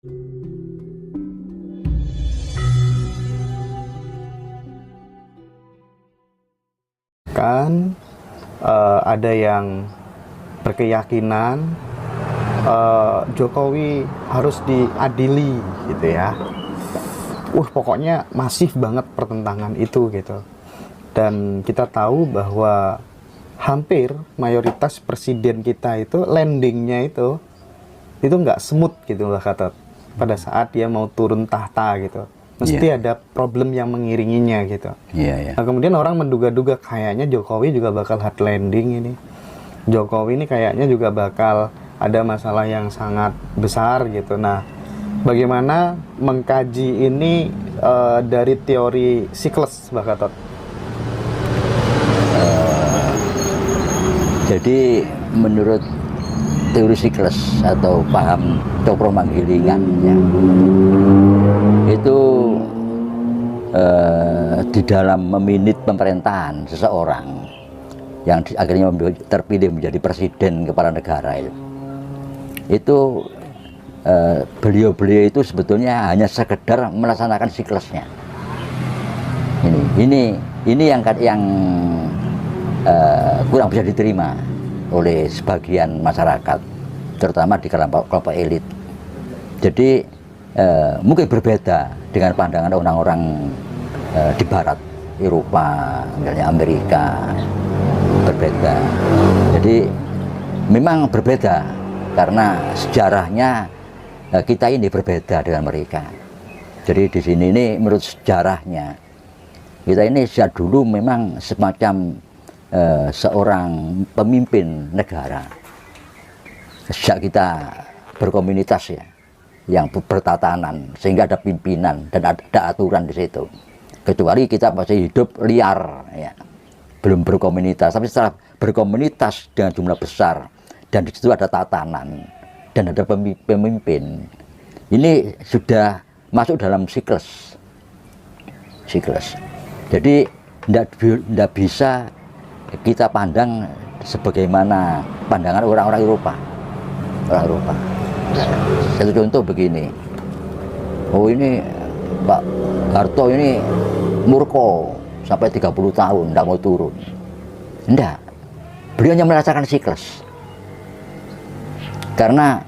Kan ada yang berkeyakinan Jokowi harus diadili gitu ya. Pokoknya masif banget pertentangan itu gitu. Dan kita tahu bahwa hampir mayoritas presiden kita itu landingnya itu nggak smooth gitu lah kata. Pada saat dia mau turun tahta gitu, mesti ada problem yang mengiringinya gitu. Nah, kemudian orang menduga-duga kayaknya Jokowi juga bakal hard landing ini. Jokowi ini kayaknya juga bakal ada masalah yang sangat besar gitu. Nah, bagaimana mengkaji ini dari teori siklus, Mbak Gatot? Jadi menurut teori siklus atau paham Cokro-Manggilingan ya, itu di dalam meminit pemerintahan seseorang yang akhirnya terpilih menjadi presiden kepala negara itu beliau-beliau itu sebetulnya hanya sekedar melaksanakan siklusnya. Ini yang kurang bisa diterima oleh sebagian masyarakat, terutama di kelompok elit. Jadi mungkin berbeda dengan pandangan orang-orang di Barat, Eropa, misalnya Amerika, berbeda. Jadi memang berbeda karena sejarahnya kita ini berbeda dengan mereka. Jadi di sini ini menurut sejarahnya kita ini sejak dulu memang semacam seorang pemimpin negara. Sejak kita berkomunitas ya, yang bertatanan sehingga ada pimpinan dan ada aturan di situ. Kecuali kita masih hidup liar ya, belum berkomunitas. Tapi setelah berkomunitas dengan jumlah besar dan di situ ada tatanan dan ada pemimpin, ini sudah masuk dalam siklus. Jadi tidak bisa kita pandang sebagaimana pandangan orang-orang Eropa. Satu contoh begini, ini Pak Harto ini murko sampai 30 tahun tidak mau turun. Tidak, beliau hanya merasakan siklus karena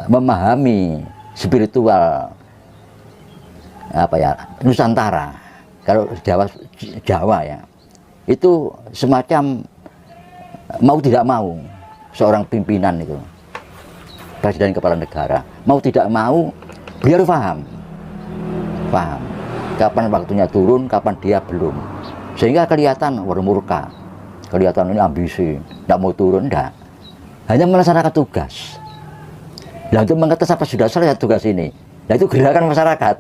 memahami spiritual Nusantara. Kalau Jawa ya, itu semacam mau tidak mau seorang pimpinan itu, presiden kepala negara, mau tidak mau beliau paham kapan waktunya turun, kapan dia belum, sehingga kelihatan murka, kelihatan ini ambisi, tidak mau turun, tidak, hanya melaksanakan tugas. Nah, untuk mengetes apa sudah selesai tugas ini, nah itu gerakan masyarakat.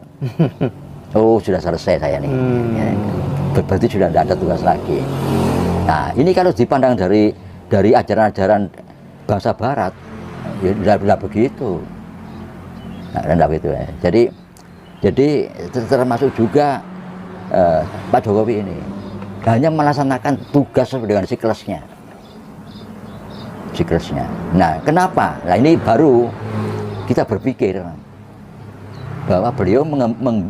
Oh, sudah selesai saya nih. Berarti sudah tidak ada tugas lagi. Nah, ini kalau dipandang dari ajaran-ajaran bangsa Barat, ya tidak begitu. Tidak begitu ya. Jadi termasuk juga Pak Jokowi ini hanya melaksanakan tugas dengan siklusnya. Nah, kenapa? Nah, ini baru kita berpikir bahwa beliau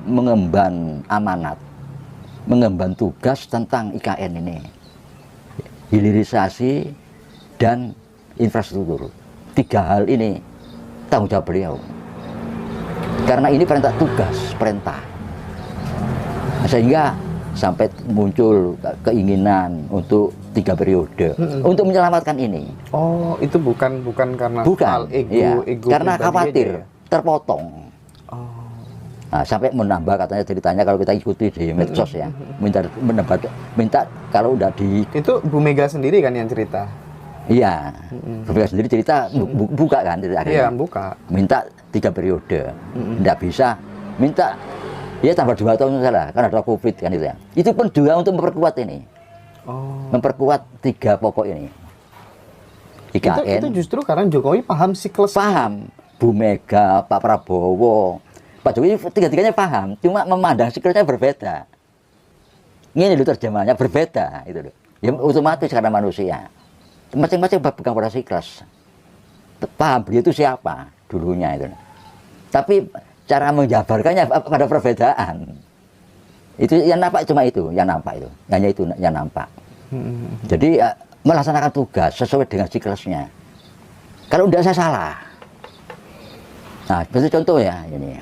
mengemban amanat, mengemban tugas tentang IKN ini, hilirisasi dan infrastruktur. 3 hal ini tanggung jawab beliau. Karena ini perintah tugas, perintah. Sehingga sampai muncul keinginan untuk 3 periode untuk menyelamatkan ini. Oh, itu bukan karena bukan, ego karena khawatir terpotong. Nah, sampai menambah katanya ceritanya kalau kita ikuti di medsos ya, minta kalau udah di itu Bu Mega sendiri kan yang cerita. Iya, Bu Mega sendiri cerita buka kan akhirnya. Iya, buka. Minta 3 periode, tidak bisa, minta ya tambah 2 tahun salah, kan ada COVID kan itu ya. Itu pun juga untuk memperkuat ini, memperkuat 3 pokok ini. IKN. Itu justru karena Jokowi paham siklus. Paham, Bu Mega, Pak Prabowo, Pak Jokowi, 3-tiganya paham, cuma memandang siklusnya berbeda. Ini loh terjemahannya berbeda, itu loh. Ya otomatis karena manusia. Masing-masing berpegang pada siklus. Paham beliau itu siapa dulunya itu. Tapi cara menjabarkannya pada perbedaan. Itu yang nampak cuma itu, yang nampak itu. Hanya itu yang nampak. Jadi melaksanakan tugas sesuai dengan siklusnya. Kalau tidak saya salah. Nah, seperti contoh ya ini.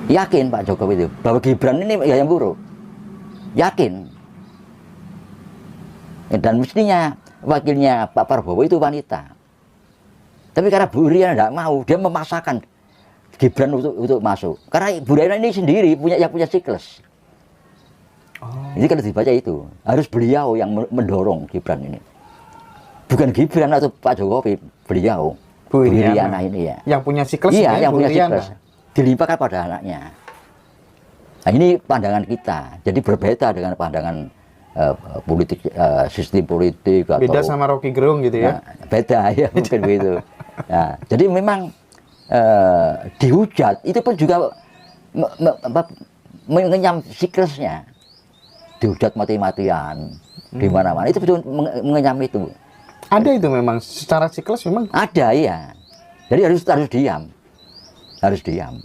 Yakin Pak Jokowi itu bahwa Gibran ini ya yang buruk. Yakin. Dan mestinya wakilnya Pak Prabowo itu wanita. Tapi karena Bu Riana tidak mau, dia memaksakan Gibran untuk masuk. Karena Bu Riana ini sendiri yang punya siklus. Ini kalau dibaca itu harus beliau yang mendorong Gibran ini. Bukan Gibran atau Pak Jokowi, beliau. Bu Riana ini ya. Yang punya siklus. Iya, yang punya siklus. Dilimpahkan pada anaknya. Nah, ini pandangan kita. Jadi berbeda dengan pandangan politik, sistem politik. Beda sama Rocky Gerung gitu ya? Nah, beda ya mungkin begitu. Nah, jadi memang dihujat itu pun juga mengenyam siklusnya. Dihujat mati-matian di mana-mana itu betul mengenyam itu. Ada itu memang secara siklus memang ada ya. Jadi harus diam. Harus diam.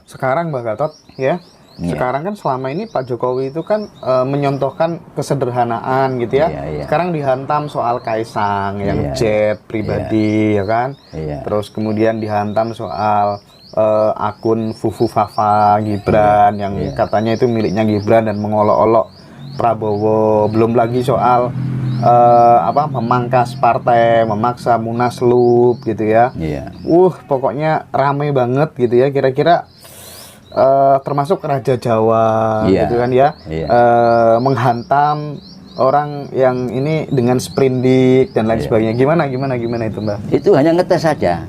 Sekarang Mbak Gatot ya. Iya. Sekarang kan selama ini Pak Jokowi itu kan menyontohkan kesederhanaan gitu ya. Iya. Sekarang dihantam soal Kaisang yang Iya. jet pribadi ya kan. Iya. Terus kemudian dihantam soal akun Fufu Fafa Gibran yang katanya itu miliknya Gibran dan mengolok-olok Prabowo. Belum lagi soal memangkas partai, memaksa Munaslup gitu ya. Iya. Pokoknya ramai banget gitu ya. Kira-kira termasuk Raja Jawa gitu kan ya. Menghantam orang yang ini dengan sprindik dan lain sebagainya. Gimana itu Mbak? Itu hanya ngetes saja.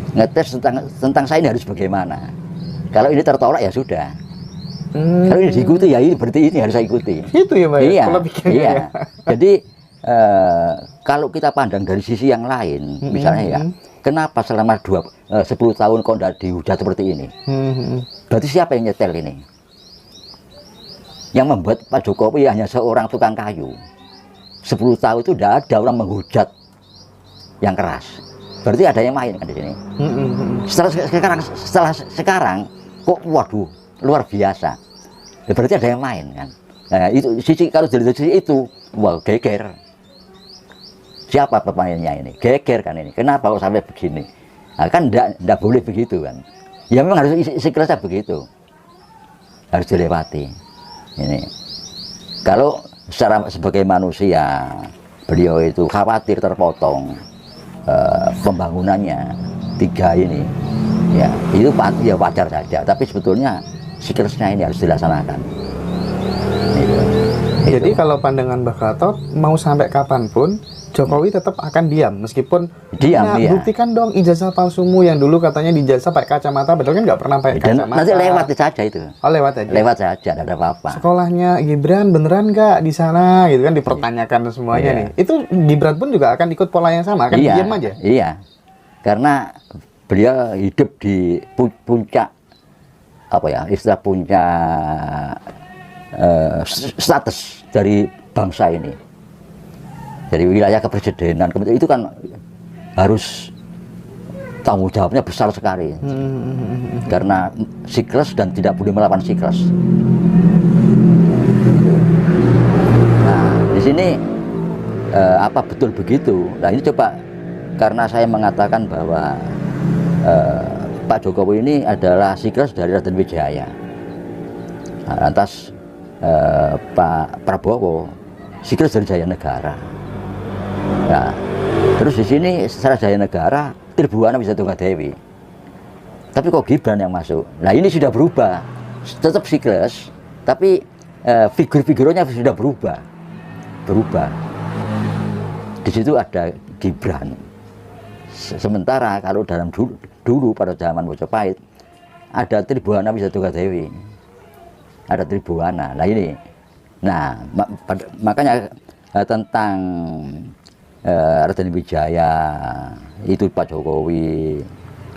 Ngetes tentang saya ini harus bagaimana. Kalau ini tertolak ya sudah. Kalau ini diikuti ya ini berarti ini harus saya ikuti. Itu ya Mbak? Iya. Ya? Jadi kalau kita pandang dari sisi yang lain, misalnya ya, kenapa selama 10 tahun kok tidak dihujat seperti ini? Berarti siapa yang nyetel ini? Yang membuat Pak Jokowi hanya seorang tukang kayu. 10 tahun itu tidak ada orang menghujat yang keras. Berarti ada yang main kan di sini. Setelah sekarang kok waduh luar biasa. Ya, berarti ada yang main kan. Nah, itu kalau dari sisi itu wah geger. Siapa pemainnya ini? Geger kan ini. Kenapa kok sampai begini? Nah, kan enggak boleh begitu kan. Ya memang harus siklusnya begitu. Harus dilewati. Ini. Kalau sebagai manusia beliau itu khawatir terpotong pembangunannya 3 ini. Ya, itu ya wajar saja, tapi sebetulnya siklusnya ini harus dilaksanakan. Jadi kalau pandangan Mbak Gatot mau sampai kapanpun Jokowi tetap akan diam meskipun diam. Buktikan dong ijazah palsumu yang dulu katanya dijazah pakai kacamata, betul kan nggak pernah pakai kacamata. Nanti lewat saja itu. Oh lewat aja. Lewat saja, tidak ada apa-apa. Sekolahnya Gibran beneran nggak di sana gitu kan dipertanyakan semuanya nih. Itu Gibran pun juga akan ikut pola yang sama, akan diam aja. Iya. Karena beliau hidup di puncak istilah puncak status dari bangsa ini, dari wilayah kepresidenan itu kan harus tanggung jawabnya besar sekali karena siklus dan tidak boleh melawan siklus. Nah di sini apa betul begitu? Nah ini coba, karena saya mengatakan bahwa Pak Jokowi ini adalah siklus dari Raden Wijaya. Nah, lantas Pak Prabowo siklus dari Jaya Negara. Nah, terus di sini secara Jaya Negara Tirbuana Wisatunggadewi. Tapi kok Gibran yang masuk? Nah ini sudah berubah, tetap siklus, tapi figur-figurnya sudah berubah. Di situ ada Gibran. Sementara kalau dalam dulu pada zaman Majapahit ada Tirbuana Wisatunggadewi, ada Tirbuana. Nah ini, makanya tentang Raden Wijaya itu Pak Jokowi,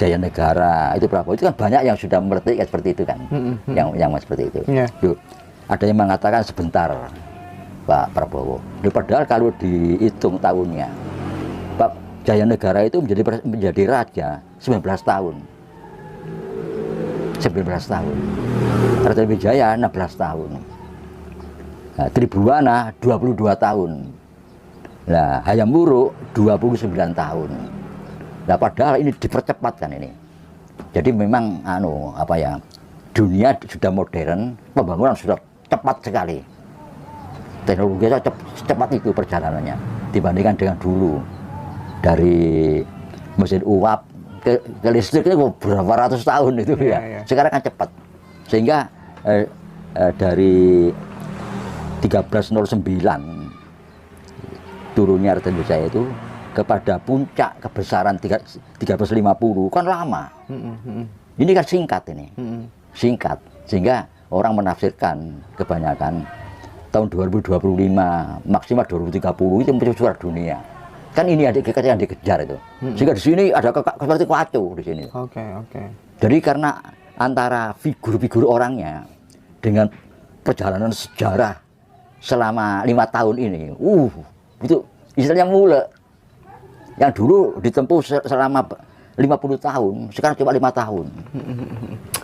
Jaya Negara itu Prabowo itu kan banyak yang sudah mengerti seperti itu kan, yang seperti itu. Loh, ada yang mengatakan sebentar Pak Prabowo. Padahal kalau dihitung tahunnya, Jayanegara itu menjadi raja 19 tahun. 19 tahun. Raden Wijaya 16 tahun. Nah, Tribhuwana 22 tahun. Nah, Hayam Wuruk 29 tahun. Nah, padahal ini dipercepat kan ini. Jadi memang dunia sudah modern, pembangunan sudah cepat sekali. Teknologinya cepat itu perjalanannya dibandingkan dengan dulu. Dari mesin uap ke listrik itu berapa ratus tahun itu ya. Sekarang kan cepat. Sehingga dari 1309 turunnya Raden Wijaya itu kepada puncak kebesaran 1350 kan lama. Ini kan singkat ini. Singkat. Sehingga orang menafsirkan kebanyakan tahun 2025 maksimal 2030 itu menjadi juara dunia. Kan ini yang dikejar itu. Sehingga di sini ada seperti Kwacu di sini. Oke. Jadi karena antara figur-figur orangnya dengan perjalanan sejarah selama 5 tahun ini, itu istilahnya mule. Yang dulu ditempuh selama 50 tahun, sekarang cuma 5 tahun.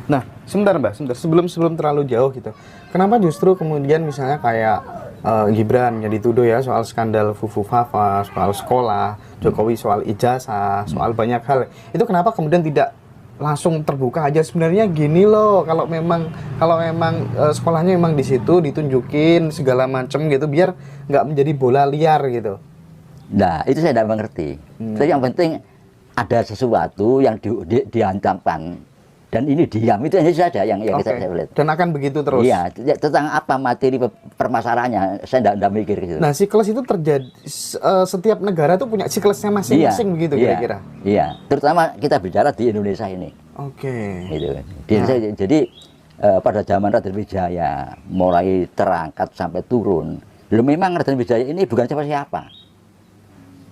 Nah, sebentar Mbak, sebelum terlalu jauh gitu. Kenapa justru kemudian misalnya kayak Gibran yang dituduh ya soal skandal Fufu Fafa, soal sekolah, Jokowi soal ijazah, soal banyak hal. Itu kenapa kemudian tidak langsung terbuka aja sebenarnya gini loh, kalau memang sekolahnya memang di situ ditunjukin segala macam gitu biar nggak menjadi bola liar gitu. Nah, itu saya tidak mengerti. Tapi yang penting ada sesuatu yang diancamkan dan ini diam, itu saja yang kita lihat. Dan akan begitu terus. Iya, tentang apa materi permasalahannya saya tidak mikir gitu. Nah, siklus itu terjadi setiap negara itu punya siklusnya masing-masing begitu kira-kira. Iya, terutama kita bicara di Indonesia ini. Oke. Gitu. Jadi pada zaman Raden Wijaya mulai terangkat sampai turun. Memang Raden Wijaya ini bukan siapa-siapa.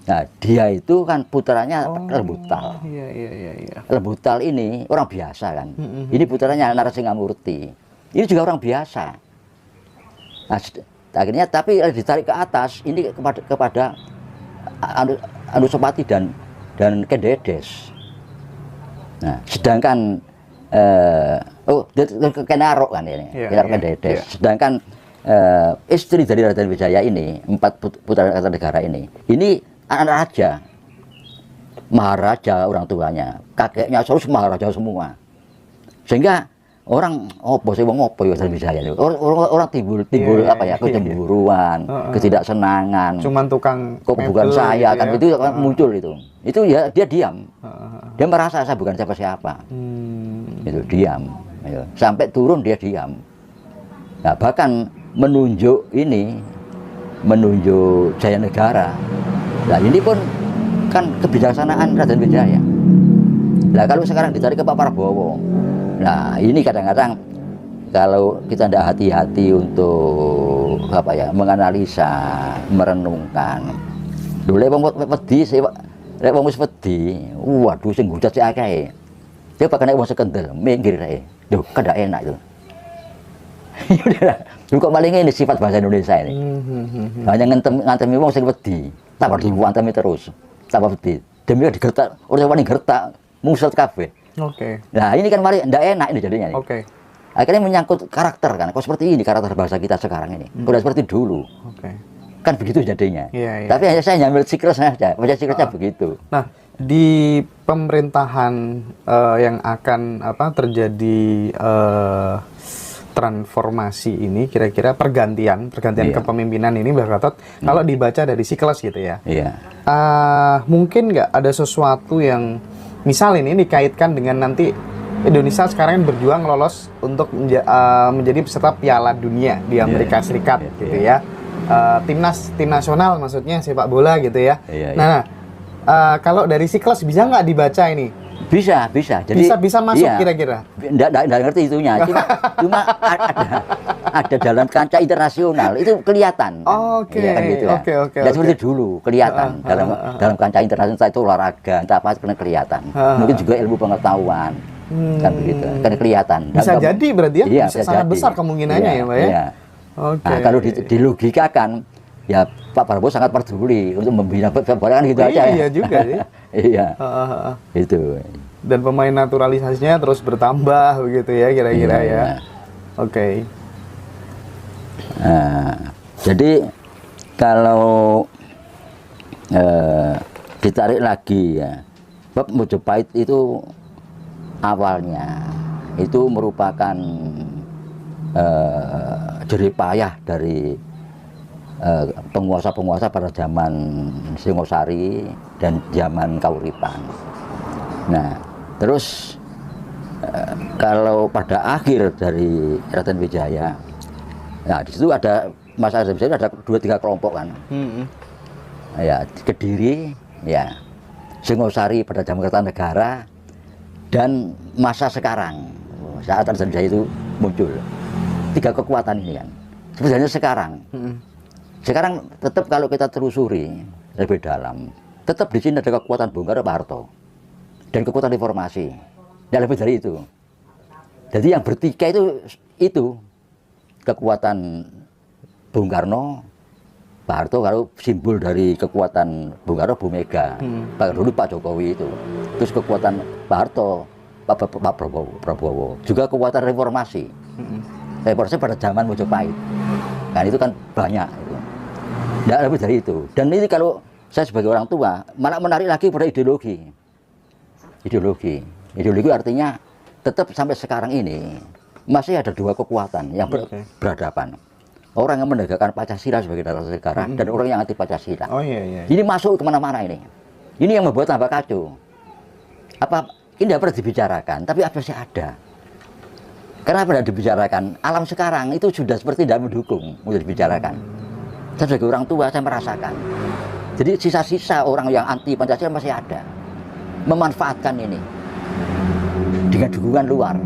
Nah, dia itu kan putranya Lembutal. Iya. Lembutal ini orang biasa kan. Ini putranya Narasingamurti. Ini juga orang biasa. Nah, akhirnya tapi ditarik ke atas ini kepada Anusapati dan Kendedes. Nah, sedangkan Kenarok kan ini, Kendedes. Sedangkan istri dari Raden Wijaya ini, 4 putra Kartanegara ini anak raja, maharaja orang tuanya, kakeknya terus maharaja semua. Sehingga orang Raden Wijaya itu orang timbul kecemburuan, ketidaksenangan. Cuman tukang kok bukan saya kan itu muncul itu. Itu ya dia diam. Dia merasa saya bukan siapa-siapa. Itu diam. Sampai turun dia diam. Nah, bahkan menunjuk Jayanegara. Nah, ini pun kan kebijaksanaan Raden Wijaya. Nah, kalau sekarang ditarik ke Pak Prabowo, nah ini kadang-kadang kalau kita tidak hati-hati untuk menganalisa, merenungkan. Dulu wong wis wedi, waduh sing hujat sik akeh. Dia pakai wong sekendel, minggir ae. Duh, kan ndak enak itu. Lu kok paling ini sifat bahasa Indonesia ini. Hanya ngantemi wong sing wedi. Tambah diwantemi terus, tambah wedi. Demi digertak, orang paling gertak, muset kabeh. Oke. Nah, ini kan mari ndak enak ini jadinya. Oke. Akhirnya menyangkut karakter kan, kok seperti ini karakter bahasa kita sekarang ini. Udah seperti dulu. Oke. Kan begitu jadinya. Iya. Tapi hanya saya nyambil siklusnya saja, baca siklusnya begitu. Nah, di pemerintahan yang akan terjadi transformasi ini, kira-kira pergantian kepemimpinan ini Mbak Gatot, kalau dibaca dari siklus gitu ya, mungkin nggak ada sesuatu yang misal ini dikaitkan dengan nanti Indonesia sekarang berjuang lolos untuk menjadi peserta Piala Dunia di Amerika Serikat gitu ya, tim nasional maksudnya sepak bola gitu ya. Nah, kalau dari siklus bisa nggak dibaca ini? Bisa. Jadi bisa masuk kira-kira. Nggak ngerti itunya. Cuma ada dalam kancah internasional itu kelihatan. Oke. Kan gitu ya. Oke. Seperti dulu kelihatan dalam kancah internasional itu olahraga, entah apa kelihatan. Mungkin juga ilmu pengetahuan. Kan begitu. Kan kelihatan. Bisa jadi berarti ya? Bisa sangat jadi. besar kemungkinannya ya, Mbak ya. Oke. Nah, kalau dilogikakan ya Pak Prabowo sangat peduli untuk membina bola kan gitu aja ya. Iya juga sih. Iya. Itu. Dan pemain naturalisasinya terus bertambah begitu ya kira-kira ya. Oke. Nah, jadi kalau ditarik lagi ya, bab Mojopahit itu awalnya itu merupakan jerih payah dari penguasa-penguasa pada zaman Singosari dan zaman Kauripan. Nah, terus kalau pada akhir dari Raden Wijaya, nah di situ ada masa Raden Wijaya ada 2-3 kelompok kan. Ya, Kediri, ya, Singosari pada zaman Kertanegara, dan masa sekarang saat Raden Wijaya itu muncul. 3 kekuatan ini kan. Sebenarnya sekarang tetap kalau kita telusuri lebih dalam, tetap di sini ada kekuatan Bung Karno, Pak Harto, dan kekuatan reformasi. Dan lebih dari itu. Jadi yang bertikai itu kekuatan Bung Karno, Pak Harto, kalau simbol dari kekuatan Bung Karno, Bu Mega, dulu Pak Jokowi itu. Terus kekuatan Pak Harto, Pak Prabowo, juga kekuatan reformasi. Reformasi pada zaman Mojopahit. Kan itu kan banyak. Tidak lebih dari itu. Dan ini kalau saya sebagai orang tua malah menarik lagi pada ideologi. Ideologi artinya tetap sampai sekarang ini masih ada 2 kekuatan yang berhadapan. Orang yang menegakkan Pancasila sebagai dasar negara dan orang yang anti Pancasila. Ini masuk kemana-mana ini. Ini yang membuat tambah kacau. Ini tidak pernah dibicarakan, tapi apa sih ada? Kenapa tidak dibicarakan? Alam sekarang itu sudah seperti tidak mendukung untuk dibicarakan. Saya sebagai orang tua saya merasakan. Jadi sisa-sisa orang yang anti Pancasila masih ada. Memanfaatkan ini dengan dukungan luar.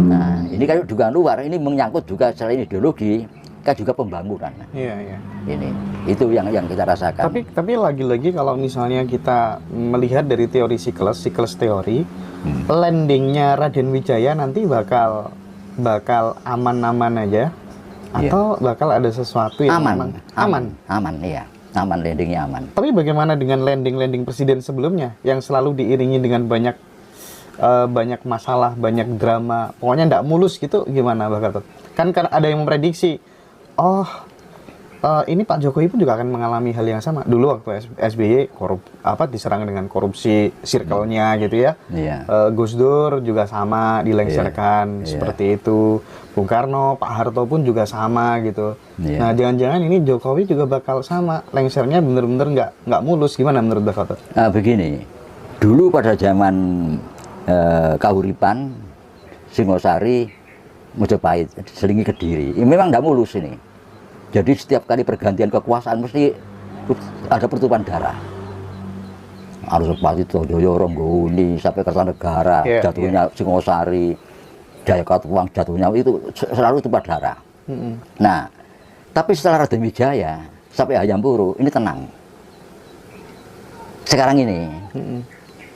Nah, ini kalau dukungan luar ini menyangkut juga selain ideologi, kan juga pembangunan. Ini itu yang kita rasakan. Tapi lagi-lagi kalau misalnya kita melihat dari teori siklus teori, landingnya Raden Wijaya nanti bakal aman-aman aja, atau bakal ada sesuatu yang aman, iya. Aman, landingnya aman. Tapi bagaimana dengan landing presiden sebelumnya yang selalu diiringi dengan banyak masalah, banyak drama, pokoknya tidak mulus gitu, gimana Pak Gatot? Kan ada yang memprediksi, ini Pak Jokowi pun juga akan mengalami hal yang sama. Dulu waktu SBY diserang dengan korupsi circle-nya gitu ya. Gus Dur juga sama dilengsarkan seperti itu. Bung Karno, Pak Harto pun juga sama gitu. Nah, jangan-jangan ini Jokowi juga bakal sama, lengsernya bener-bener nggak mulus. Gimana menurut Pak Gatot? Begini, dulu pada zaman Kauripan, Singosari, Mojopahit, Selingi, Kediri, ini memang nggak mulus ini. Jadi setiap kali pergantian kekuasaan mesti ada pertumpahan darah. Harus seperti Tojoyo, Ronggoni, sampai Kertanegara, jatuhnya Singosari, Jayakatwang, jatuhnya itu selalu tumpah darah. Nah, tapi setelah Raden Wijaya sampai Hayam Wuruk ini tenang. Sekarang ini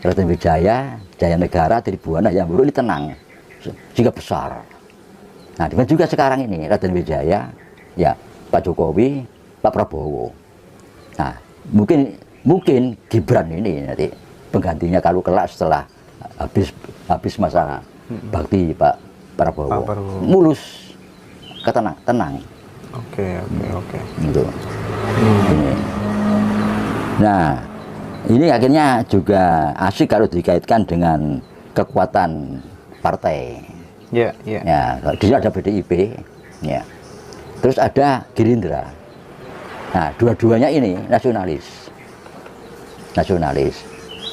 Raden Wijaya, Jayanegara, Tribuana, Hayam Wuruk ini tenang, sehingga besar. Nah, dengan juga sekarang ini Raden Wijaya, ya Pak Jokowi, Pak Prabowo. Nah, mungkin Gibran ini nanti penggantinya kalau kelak setelah habis masa bakti Pak Prabowo. Mulus, tenang. Oke. Gitu. Nah, ini akhirnya juga asik kalau dikaitkan dengan kekuatan partai. Ya, di sini ada PDIP, ya. Terus ada Gerindra. Nah, dua-duanya ini nasionalis.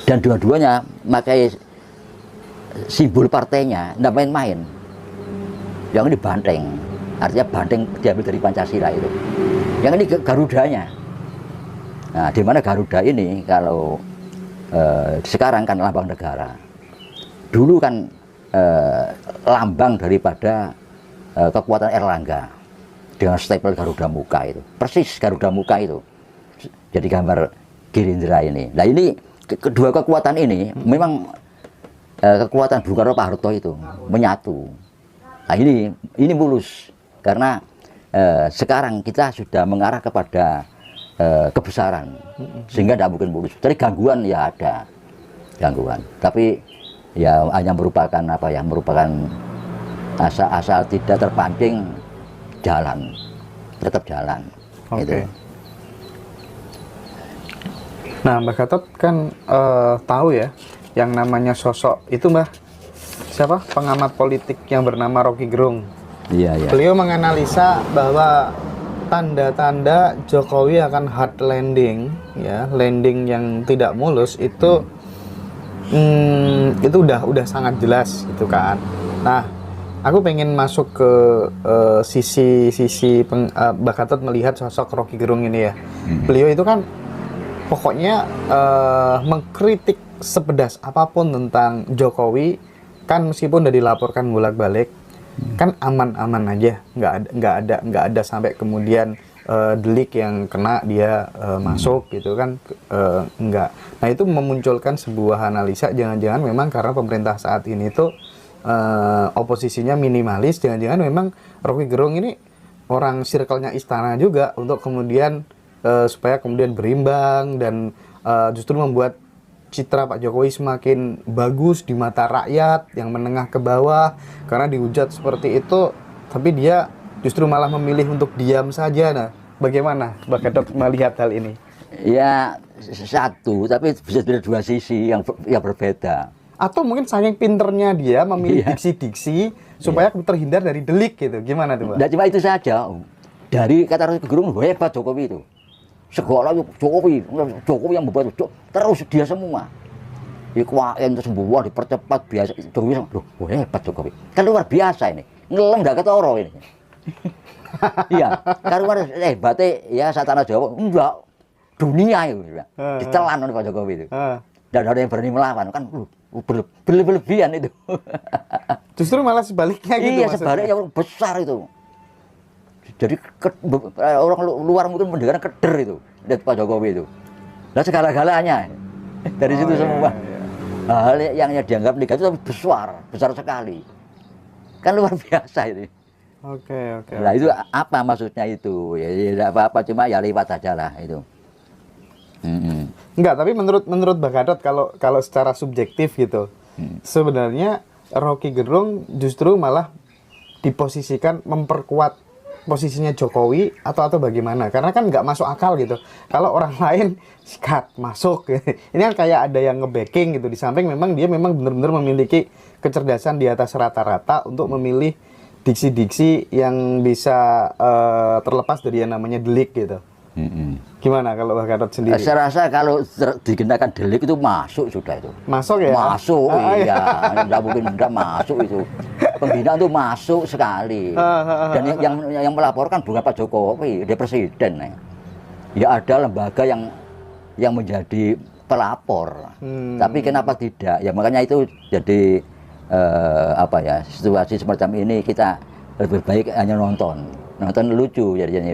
Dan dua-duanya pakai simbol partainya, tidak main-main. Yang ini banteng, artinya banteng diambil dari Pancasila itu. Yang ini Garudanya. Nah, di mana Garuda ini kalau sekarang kan lambang negara. Dulu kan lambang daripada kekuatan Erlangga. Dengan stempel Garuda Muka itu, persis Garuda Muka itu jadi gambar Gerindra ini. Nah, ini kedua kekuatan ini memang kekuatan Bung Karno, Pak Harto itu menyatu. Nah, ini mulus karena sekarang kita sudah mengarah kepada kebesaran, sehingga tidak mungkin mulus. Jadi gangguan ya ada, gangguan. Tapi ya hanya merupakan apa ya, merupakan asal tidak terpancing, jalan, tetap jalan. Oke. Gitu. Nah, Mbak Gatot kan tahu ya, yang namanya sosok itu Mbak, siapa? Pengamat politik yang bernama Rocky Gerung. Iya, iya. Beliau menganalisa bahwa tanda-tanda Jokowi akan hard landing, ya, landing yang tidak mulus itu udah sangat jelas gitu kan. Nah, aku pengen masuk ke sisi Mbak Gatot melihat sosok Rocky Gerung ini ya. Beliau itu kan pokoknya mengkritik sepedas apapun tentang Jokowi, kan meskipun udah dilaporkan bolak-balik, kan aman-aman aja, nggak ada sampai kemudian delik yang kena dia masuk gitu kan, nggak. Nah, itu memunculkan sebuah analisa, jangan-jangan memang karena pemerintah saat ini tuh oposisinya minimalis, jangan-jangan memang Rocky Gerung ini orang circle-nya istana juga untuk kemudian supaya kemudian berimbang dan justru membuat citra Pak Jokowi semakin bagus di mata rakyat yang menengah ke bawah, karena dihujat seperti itu tapi dia justru malah memilih untuk diam saja. Nah, bagaimana Mbak Gatot melihat hal ini? Ya satu, tapi bisa dari dua sisi yang berbeda. Atau mungkin saking pinternya dia memilih diksi-diksi supaya terhindar dari delik gitu. Gimana tuh, Mbak? Tidak cuma itu saja. Dari kata Rocky Gerung, hebat Jokowi itu. Segala Jokowi yang membuat terus dia semua. Dikuain terus semua dipercepat biasa. Jokowi, loh hebat Jokowi. Kan luar biasa ini. Ngeleng gak ketoro ini. Iya, kan luar hebatnya ya satana Jawa. Enggak, dunia itu. Ditelan oleh Pak Jokowi itu. Dan ada yang berani melawan kan berlebihan itu. Justru malah sebaliknya gitu. Iya, sebaliknya besar itu. Jadi orang luar mungkin mendengar keder itu lihat Pak Jokowi itu. Nah, segala-galanya dari situ semua. Hal yang dianggap negatif tapi besar sekali. Kan luar biasa ini. Oke. Nah, itu apa maksudnya itu? Ya tidak apa-apa, cuma ya lewat saja lah itu. Enggak, tapi menurut Mbak Gatot kalau secara subjektif gitu, sebenarnya Rocky Gerung justru malah diposisikan memperkuat posisinya Jokowi atau bagaimana? Karena kan nggak masuk akal gitu. Kalau orang lain sikat masuk, ini kan kayak ada yang nge-backing gitu. Di samping memang dia benar-benar memiliki kecerdasan di atas rata-rata untuk memilih diksi-diksi yang bisa terlepas dari yang namanya delik gitu. Gimana kalau Mbak Gatot sendiri? Saya rasa kalau dikenakan delik itu masuk sudah itu. Masuk ya? Masuk, iya. Tidak mungkin tidak masuk itu. Pembinaan itu masuk sekali. Dan yang melaporkan bukan Pak Jokowi, dia presiden. Ya ada lembaga yang menjadi pelapor. Tapi kenapa tidak? Ya makanya itu jadi situasi semacam ini kita lebih baik hanya nonton lucu jadinya.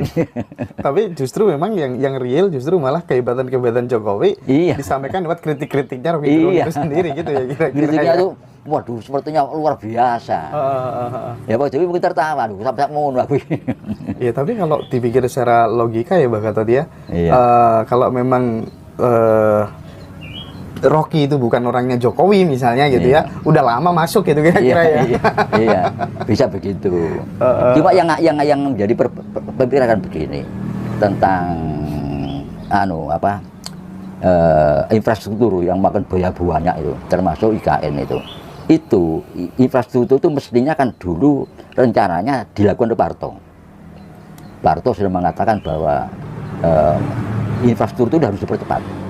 Tapi justru memang yang real justru malah kehebatan Jokowi disampaikan lewat kritik-kritiknya Rocky Gerung itu sendiri gitu ya kira-kira. Kritiknya itu waduh sepertinya luar biasa. Ya Pak Jokowi mungkin tertawa, sampai ngono aku. Ya tapi kalau dipikir secara logika ya Mbak Gatot ya, kalau memang Rocky itu bukan orangnya Jokowi misalnya gitu ya, udah lama masuk gitu kira-kira ya. Iya, bisa begitu. Cuma yang menjadi pemikiran begini tentang infrastruktur yang makan biaya banyak itu, termasuk IKN itu infrastruktur itu mestinya kan dulu rencananya dilakukan oleh Parto sudah mengatakan bahwa infrastruktur harus dipercepat.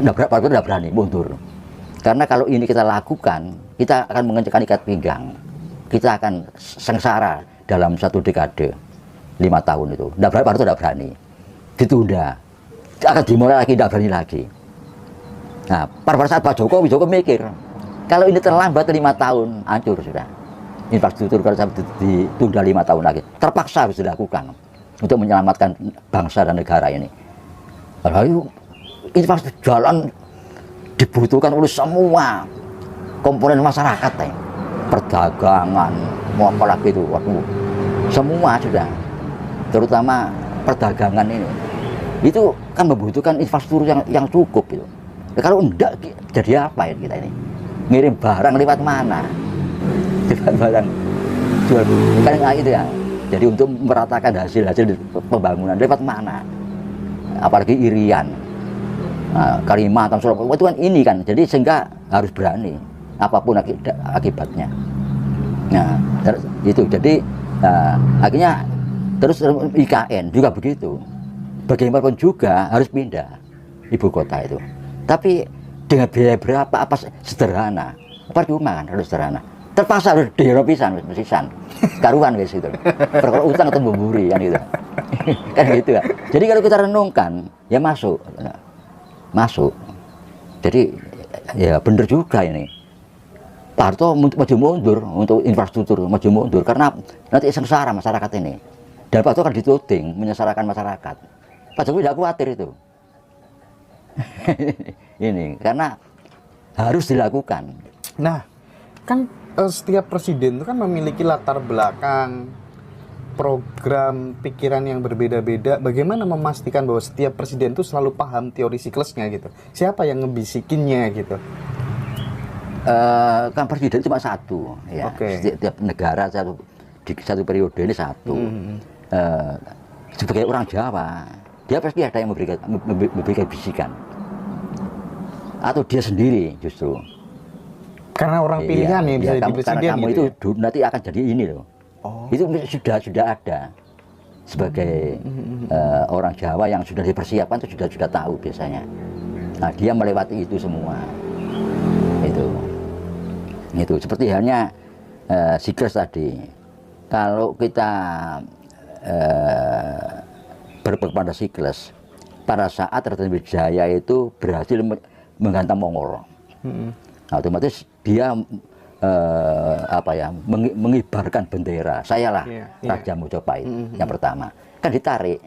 Parto tidak berani mundur, karena kalau ini kita lakukan kita akan mengencangkan ikat pinggang, kita akan sengsara dalam 1 dekade 5 tahun itu. Parto tidak berani, ditunda, akan dimulai lagi, tidak berani lagi. Nah, pada saat Pak Jokowi mikir kalau ini terlambat 5 tahun hancur sudah infrastruktur. Kalau sampai ditunda 5 tahun lagi terpaksa harus dilakukan untuk menyelamatkan bangsa dan negara ini. Lalu infrastruktur jalan dibutuhkan oleh semua komponen masyarakat, perdagangan, mau apa lagi itu, waduh, semua sudah. terutama perdagangan ini, itu kan membutuhkan infrastruktur yang cukup gitu. Kalau enggak, jadi apa ya kita ini? Ngirim barang lewat mana? Lewat barang jual kan itu ya. Jadi untuk meratakan hasil pembangunan lewat mana? Apalagi Irian, Kalimantan, Sulawesi itu kan ini kan. Jadi sehingga harus berani apapun akibatnya. Nah, itu jadi akhirnya terus IKN juga begitu. Bagaimanapun juga harus pindah ibu kota itu. Tapi dengan biaya berapa? Apa sederhana? Percuma kan harus sederhana. Terpaksa harus diropisan, mesisan, karuan guys itu. Perkara utang atau memburi kan gitu. Kan gitu ya. Jadi kalau kita renungkan, ya masuk. Jadi ya bener juga ini. Pak Harto maju mundur untuk infrastruktur, maju mundur karena nanti sengsara masyarakat ini. Dan Pak Harto akan dituding menyengsarakan masyarakat. Pak Jokowi tidak khawatir itu. Ini karena harus dilakukan. Nah, kan setiap presiden itu kan memiliki latar belakang, program, pikiran yang berbeda-beda. Bagaimana memastikan bahwa setiap presiden itu selalu paham teori siklusnya gitu? Siapa yang ngebisikinnya gitu? Kan presiden cuma satu, ya. Setiap negara di satu periode ini satu. Sebagai orang Jawa, dia pasti ada yang memberikan bisikan. Atau dia sendiri justru. Karena orang pilihan ya bisa jadi presiden karena kamu gitu itu nanti akan jadi ini loh. Itu sudah ada sebagai orang Jawa yang sudah dipersiapkan itu sudah tahu biasanya. Nah, dia melewati itu semua. Itu seperti halnya siklus tadi. Kalau kita berpegang pada siklus, pada saat Raden Wijaya itu berhasil menghantam Mongol. Nah, otomatis dia mengibarkan bendera. Sayalah Raja Mojopahit yang pertama. Kan ditarik.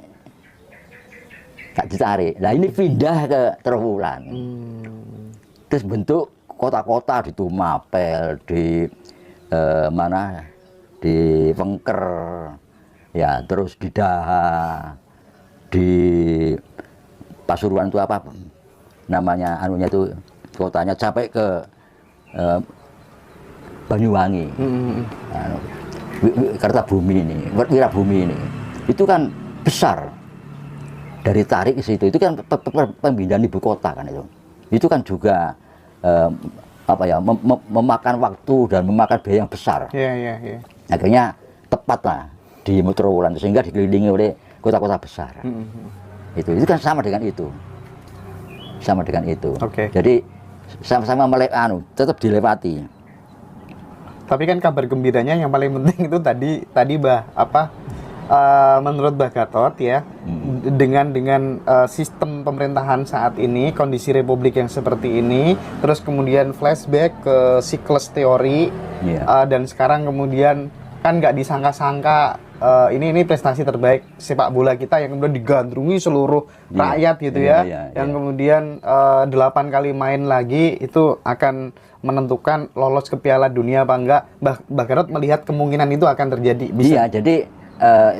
Nah, ini pindah ke Trowulan. Terus bentuk kota-kota di Tumapel, di di Wengker, ya, terus di Daha, di Pasuruan itu apa namanya anunya itu kotanya sampai ke Banyuwangi, Kartabumi ini, Wirabumi ini, itu kan besar. Dari tarik ke situ, itu kan pemindahan ibu kota kan itu kan juga memakan waktu dan memakan biaya yang besar. Akhirnya tepatlah di Trowulan sehingga dikelilingi oleh kota-kota besar. Itu kan sama dengan itu. Jadi sama-sama tetap dilewati. Tapi kan kabar gembiranya yang paling penting itu tadi menurut Mbah Gatot ya, dengan sistem pemerintahan saat ini, kondisi republik yang seperti ini, terus kemudian flashback ke siklus teori, dan sekarang kemudian kan nggak disangka-sangka ini prestasi terbaik sepak bola kita yang kemudian digandrungi seluruh rakyat gitu yang kemudian 8 kali main lagi itu akan menentukan lolos ke Piala Dunia apa enggak. Mbah Gatot melihat kemungkinan itu akan terjadi. Bisa. Iya, jadi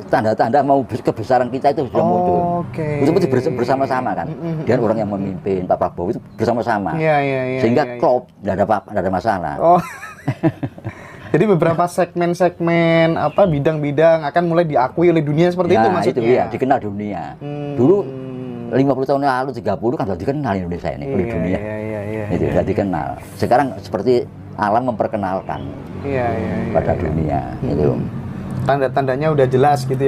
tanda-tanda mau kebesaran kita itu sudah muncul. Itu bersama-sama kan. Dan orang yang memimpin Pak Prabowo itu bersama-sama. Sehingga klop, tidak ada masalah. Jadi beberapa segmen-segmen bidang-bidang akan mulai diakui oleh dunia seperti itu maksudnya. Itu ya, dikenal dunia. Dulu 50 tahun lalu 30 kan sudah dikenal Indonesia ini oleh dunia. Itu sudah dikenal. Sekarang seperti alam memperkenalkan pada dunia. Itu. Tanda-tandanya udah jelas gitu ya.